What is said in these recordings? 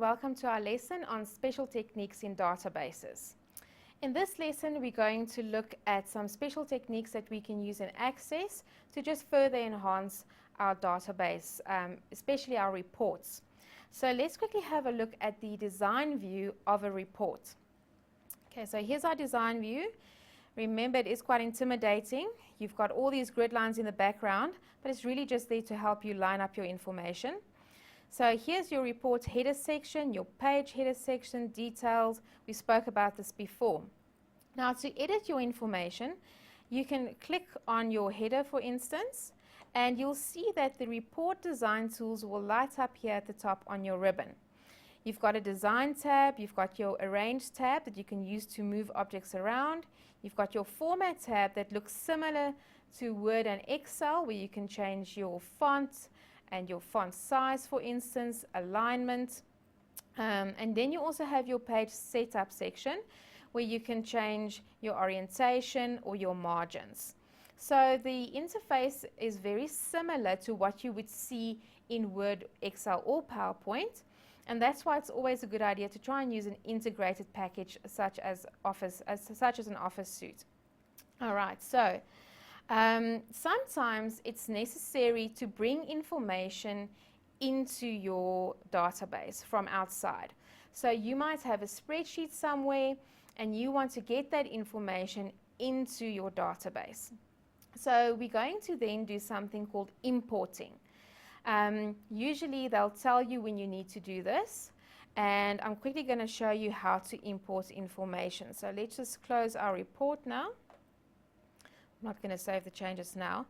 welcome to our lesson on special techniques in databases. In this lesson, we're going to look at some special techniques that we can use in Access to just further enhance our database, especially our reports. So let's quickly have a look at the design view of a report. Okay, so here's our design view. Remember, it is quite intimidating. You've got all these grid lines in the background, but it's really just there to help you line up your information. So here's your report header section, your page header section, details. We spoke about this before. Now, to edit your information, you can click on your header, for instance, and you'll see that the report design tools will light up here at the top on your ribbon. You've got a design tab, you've got your arrange tab that you can use to move objects around. You've got your format tab that looks similar to Word and Excel, where you can change your font and your font size, for instance, alignment. And then you also have your page setup section where you can change your orientation or your margins. So the interface is very similar to what you would see in Word, Excel, or PowerPoint. And that's why it's always a good idea to try and use an integrated package such as an Office suite. All right, so sometimes it's necessary to bring information into your database from outside. So you might have a spreadsheet somewhere and you want to get that information into your database. So we're going to then do something called importing. Usually they'll tell you when you need to do this, and I'm quickly going to show you how to import information. So let's just close our report now. I'm not going to save the changes now.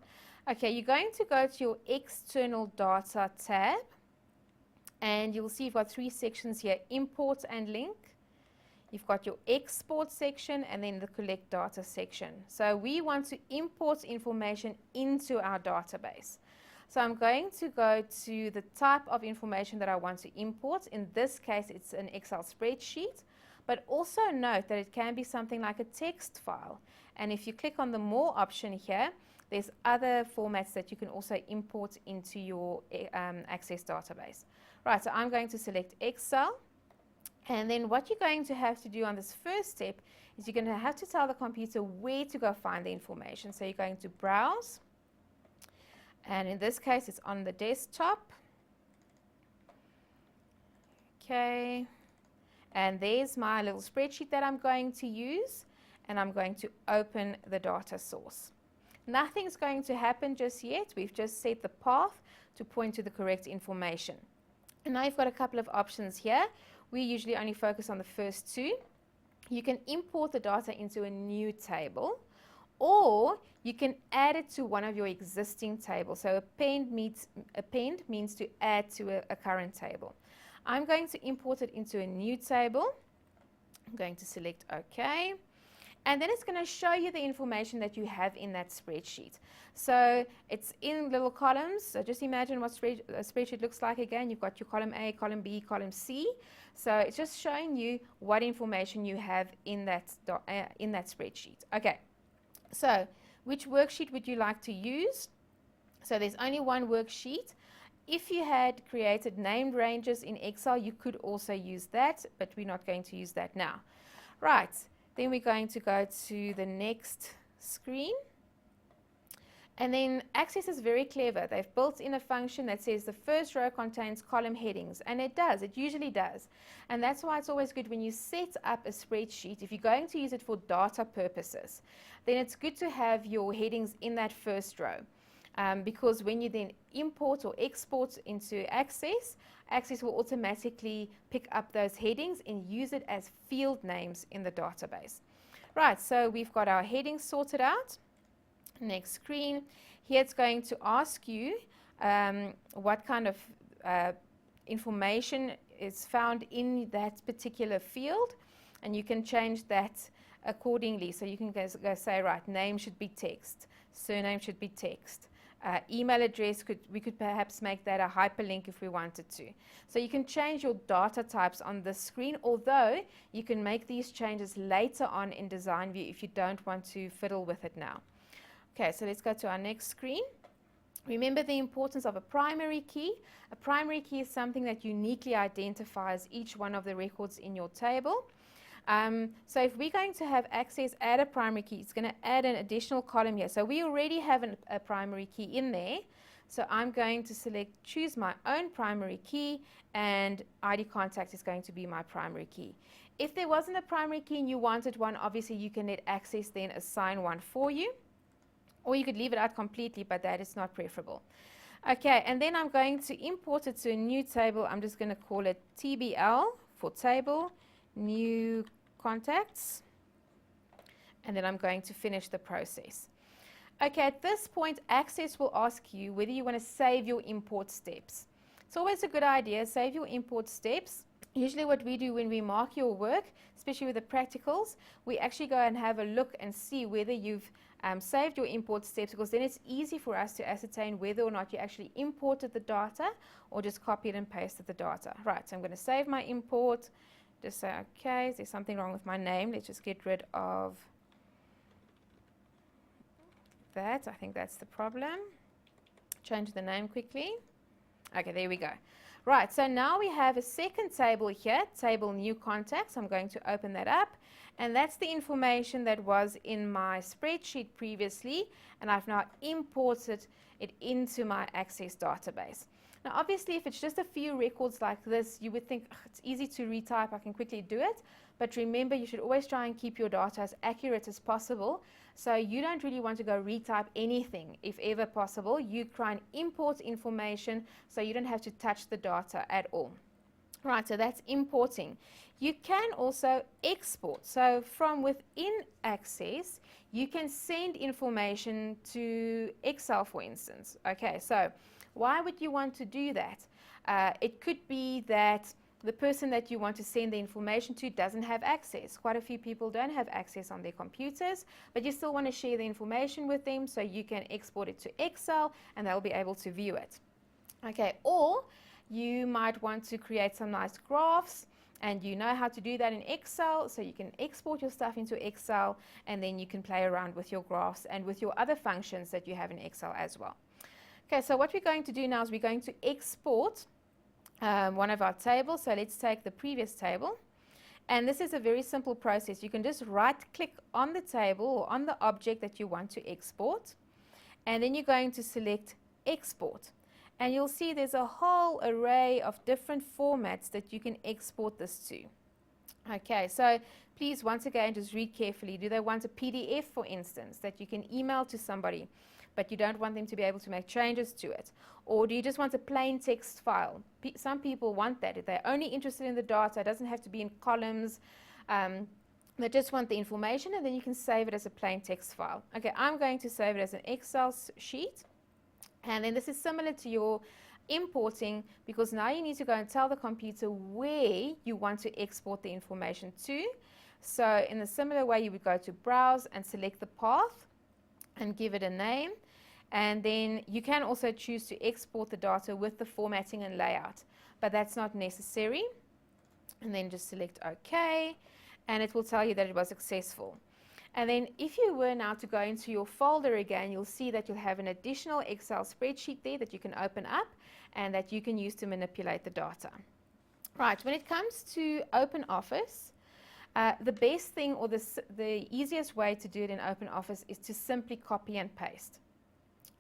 Okay, you're going to go to your external data tab, and you'll see you've got three sections here: import and link. You've got your export section and then the collect data section. So we want to import information into our database. So I'm going to go to the type of information that I want to import. In this case, it's an Excel spreadsheet, but also note that it can be something like a text file. And if you click on the More option here, there's other formats that you can also import into your Access database. Right, so I'm going to select Excel. And then what you're going to have to do on this first step is you're going to have to tell the computer where to go find the information. So you're going to Browse. And in this case, it's on the desktop. Okay. And there's my little spreadsheet that I'm going to use. And I'm going to open the data source. Nothing's going to happen just yet. We've just set the path to point to the correct information. And now you've got a couple of options here. We usually only focus on the first two. You can import the data into a new table, or you can add it to one of your existing tables. So append means to add to a current table. I'm going to import it into a new table. I'm going to select OK. And then it's going to show you the information that you have in that spreadsheet. So it's in little columns. So just imagine what a spreadsheet looks like again. You've got your column A, column B, column C. So it's just showing you what information you have in that spreadsheet. Okay. So which worksheet would you like to use? So there's only one worksheet. If you had created named ranges in Excel, you could also use that, but we're not going to use that now. Right. Then we're going to go to the next screen. And then Access is very clever. They've built in a function that says the first row contains column headings. And it does. It usually does. And that's why it's always good when you set up a spreadsheet, if you're going to use it for data purposes, then it's good to have your headings in that first row. Because when you then import or export into Access, Access will automatically pick up those headings and use it as field names in the database. Right, so we've got our headings sorted out. Next screen. Here it's going to ask you what kind of information is found in that particular field, and you can change that accordingly. So you can go say, right, name should be text, surname should be text. Email address, we could perhaps make that a hyperlink if we wanted to. So you can change your data types on the screen, although you can make these changes later on in Design View if you don't want to fiddle with it now. Okay, so let's go to our next screen. Remember the importance of a primary key. A primary key is something that uniquely identifies each one of the records in your table. So if we're going to have access at a primary key, it's going to add an additional column here. So we already have a primary key in there. So I'm going to choose my own primary key, and ID contact is going to be my primary key. If there wasn't a primary key and you wanted one, obviously you can let access then assign one for you. Or you could leave it out completely, but that is not preferable. Okay, and then I'm going to import it to a new table. I'm just going to call it TBL for table, new contacts. And then I'm going to finish the process. Okay, at this point, Access will ask you whether you want to save your import steps. It's always a good idea, save your import steps. Usually what we do when we mark your work, especially with the practicals, we actually go and have a look and see whether you've saved your import steps, because then it's easy for us to ascertain whether or not you actually imported the data or just copied and pasted the data. Right, so I'm going to save my import. Just say, okay, is there something wrong with my name? Let's just get rid of that. I think that's the problem. Change the name quickly. Okay, there we go. Right, so now we have a second table here, table new contacts. I'm going to open that up, and that's the information that was in my spreadsheet previously, and I've now imported it into my Access database. Now obviously if it's just a few records like this, you would think it's easy to retype, I can quickly do it, but remember you should always try and keep your data as accurate as possible. So you don't really want to go retype anything if ever possible. You try and import information so you don't have to touch the data at all. Right, so that's importing. You can also export. So from within Access, you can send information to Excel, for instance. Okay, so why would you want to do that? It could be that the person that you want to send the information to doesn't have access. Quite a few people don't have access on their computers, but you still want to share the information with them, so you can export it to Excel and they'll be able to view it. Okay, or you might want to create some nice graphs, and you know how to do that in Excel, so you can export your stuff into Excel, and then you can play around with your graphs and with your other functions that you have in Excel as well. Okay, so what we're going to do now is we're going to export one of our tables. So let's take the previous table, and this is a very simple process. You can just right click on the table or on the object that you want to export, and then you're going to select export, and you'll see there's a whole array of different formats that you can export this to. Okay, so please once again just read carefully. Do they want a PDF, for instance, that you can email to somebody but you don't want them to be able to make changes to it? Or do you just want a plain text file? Some people want that. If they're only interested in the data, it doesn't have to be in columns. They just want the information, and then you can save it as a plain text file. Okay, I'm going to save it as an Excel sheet. And then this is similar to your importing, because now you need to go and tell the computer where you want to export the information to. So in a similar way, you would go to Browse and select the path and give it a name. And then you can also choose to export the data with the formatting and layout, but that's not necessary. And then just select OK, and it will tell you that it was successful. And then if you were now to go into your folder again, you'll see that you'll have an additional Excel spreadsheet there that you can open up and that you can use to manipulate the data. Right, when it comes to OpenOffice, the best thing, or the easiest way to do it in OpenOffice, is to simply copy and paste.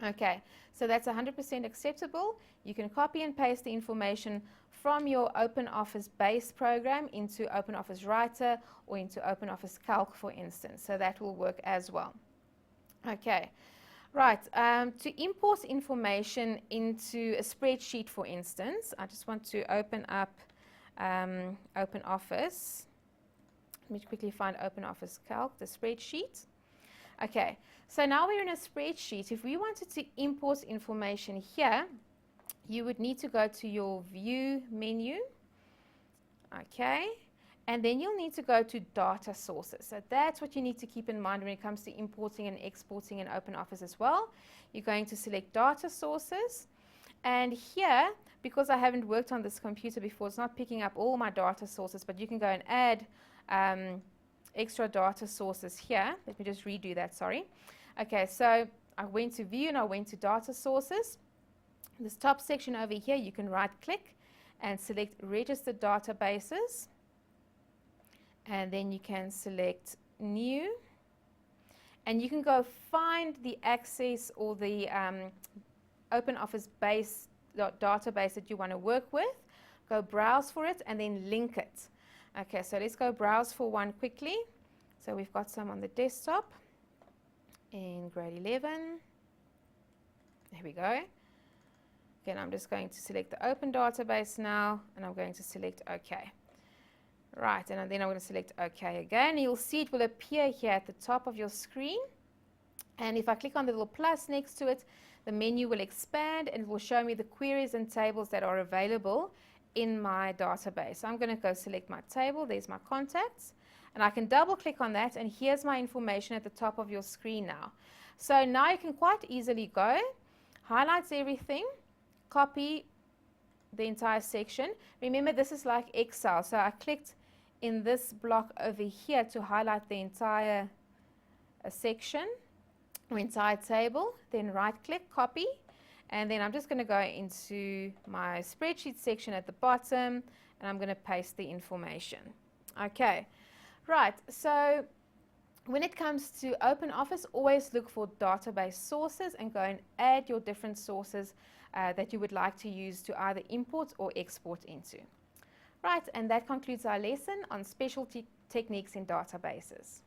Okay, so that's 100% acceptable. You can copy and paste the information from your OpenOffice base program into OpenOffice Writer or into OpenOffice Calc, for instance. So that will work as well. Okay, right. To import information into a spreadsheet, for instance, I just want to open up OpenOffice. Let me quickly find OpenOffice Calc, the spreadsheet. Okay, so now we're in a spreadsheet. If we wanted to import information here, you would need to go to your View menu. Okay, and then you'll need to go to Data Sources. So that's what you need to keep in mind when it comes to importing and exporting in OpenOffice as well. You're going to select Data Sources. And here, because I haven't worked on this computer before, it's not picking up all my data sources, but you can go and add extra data sources here. Let me just redo that, sorry. Okay, so I went to view and I went to data sources. This top section over here, you can right click and select registered databases, and then you can select new, and you can go find the Access or the OpenOffice base database that you want to work with, go browse for it and then link it. Okay, so let's go browse for one quickly. So we've got some on the desktop in grade 11. There we go. Again, I'm just going to select the open database now, and I'm going to select OK. Right, and then I'm going to select OK again. You'll see it will appear here at the top of your screen. And if I click on the little plus next to it, the menu will expand and it will show me the queries and tables that are available in my database. So I'm going to go select my table. There's my contacts. And I can double click on that, and here's my information at the top of your screen now. So now you can quite easily go, highlights everything, copy the entire section. Remember, this is like Excel. So I clicked in this block over here to highlight the entire section or entire table. Then right click, copy. And then I'm just going to go into my spreadsheet section at the bottom, and I'm going to paste the information. Okay. Right, so when it comes to OpenOffice, always look for database sources and go and add your different sources that you would like to use to either import or export into. Right, and that concludes our lesson on specialty techniques in databases.